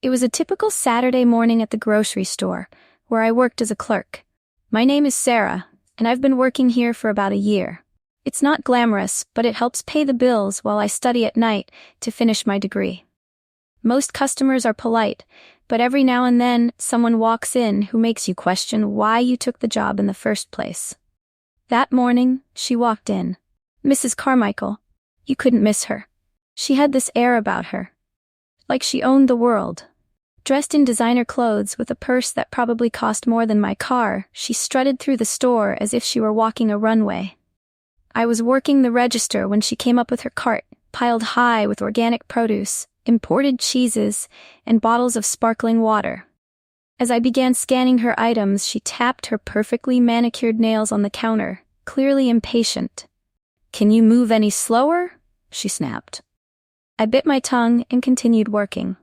It was a typical Saturday morning at the grocery store, where I worked as a clerk. My name is Sarah, and I've been working here for about a year. It's not glamorous, but it helps pay the bills while I study at night to finish my degree. Most customers are polite, but every now and then someone walks in who makes you question why you took the job in the first place. That morning, she walked in. Mrs. Carmichael. You couldn't miss her. She had this air about her. Like she owned the world. Dressed in designer clothes with a purse that probably cost more than my car, she strutted through the store as if she were walking a runway. I was working the register when she came up with her cart, piled high with organic produce, imported cheeses, and bottles of sparkling water. As I began scanning her items, she tapped her perfectly manicured nails on the counter, clearly impatient. "Can you move any slower?" she snapped. I bit my tongue and continued working.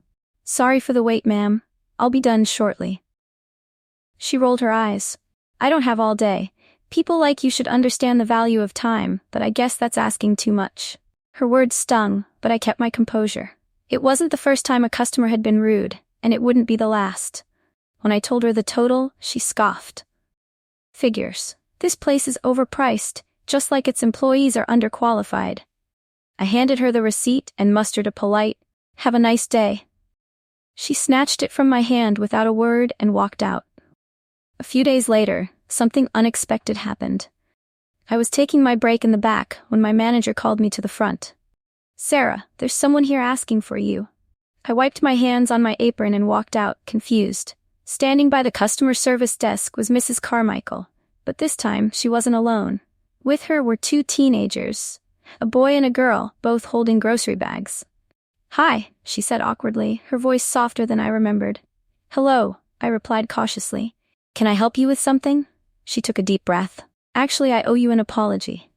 "Sorry for the wait, ma'am. I'll be done shortly." She rolled her eyes. "I don't have all day. People like you should understand the value of time, but I guess that's asking too much." Her words stung, but I kept my composure. It wasn't the first time a customer had been rude, and it wouldn't be the last. When I told her the total, she scoffed. "Figures. This place is overpriced, just like its employees are underqualified." I handed her the receipt and mustered a polite, "Have a nice day." She snatched it from my hand without a word and walked out. A few days later, something unexpected happened. I was taking my break in the back when my manager called me to the front. "Sarah, there's someone here asking for you." I wiped my hands on my apron and walked out, confused. Standing by the customer service desk was Mrs. Carmichael, but this time she wasn't alone. With her were two teenagers, a boy and a girl, both holding grocery bags. "Hi," she said awkwardly, her voice softer than I remembered. "Hello," I replied cautiously. "Can I help you with something?" She took a deep breath. "Actually, I owe you an apology."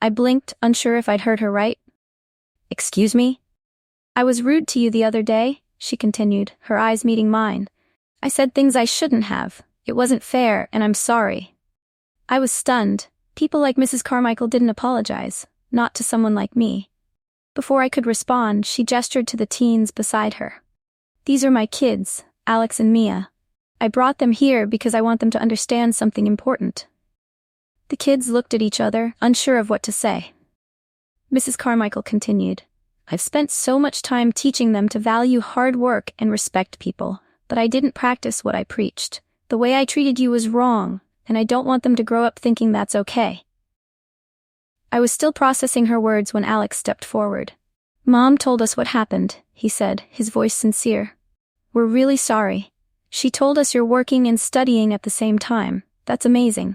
I blinked, unsure if I'd heard her right. "Excuse me?" "I was rude to you the other day," she continued, her eyes meeting mine. "I said things I shouldn't have. It wasn't fair, and I'm sorry." I was stunned. People like Mrs. Carmichael didn't apologize, not to someone like me. Before I could respond, she gestured to the teens beside her. "These are my kids, Alex and Mia. I brought them here because I want them to understand something important." The kids looked at each other, unsure of what to say. Mrs. Carmichael continued, "I've spent so much time teaching them to value hard work and respect people, but I didn't practice what I preached. The way I treated you was wrong, and I don't want them to grow up thinking that's okay." I was still processing her words when Alex stepped forward. "Mom told us what happened," he said, his voice sincere. "We're really sorry. She told us you're working and studying at the same time. That's amazing."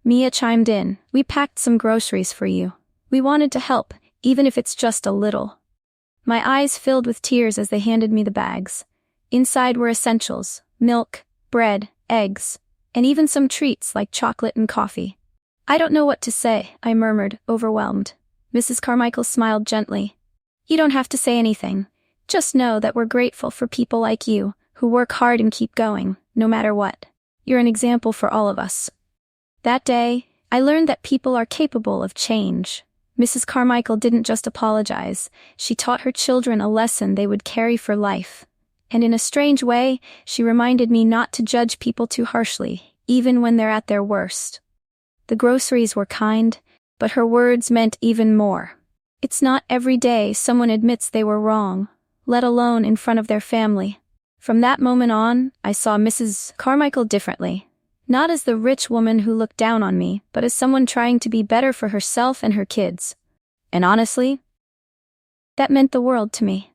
Mia chimed in, "We packed some groceries for you. We wanted to help, even if it's just a little." My eyes filled with tears as they handed me the bags. Inside were essentials, milk, bread, eggs, and even some treats like chocolate and coffee. "I don't know what to say," I murmured, overwhelmed. Mrs. Carmichael smiled gently. "You don't have to say anything. Just know that we're grateful for people like you, who work hard and keep going, no matter what. You're an example for all of us." That day, I learned that people are capable of change. Mrs. Carmichael didn't just apologize, she taught her children a lesson they would carry for life. And in a strange way, she reminded me not to judge people too harshly, even when they're at their worst. The groceries were kind, but her words meant even more. It's not every day someone admits they were wrong, let alone in front of their family. From that moment on, I saw Mrs. Carmichael differently. Not as the rich woman who looked down on me, but as someone trying to be better for herself and her kids. And honestly, that meant the world to me.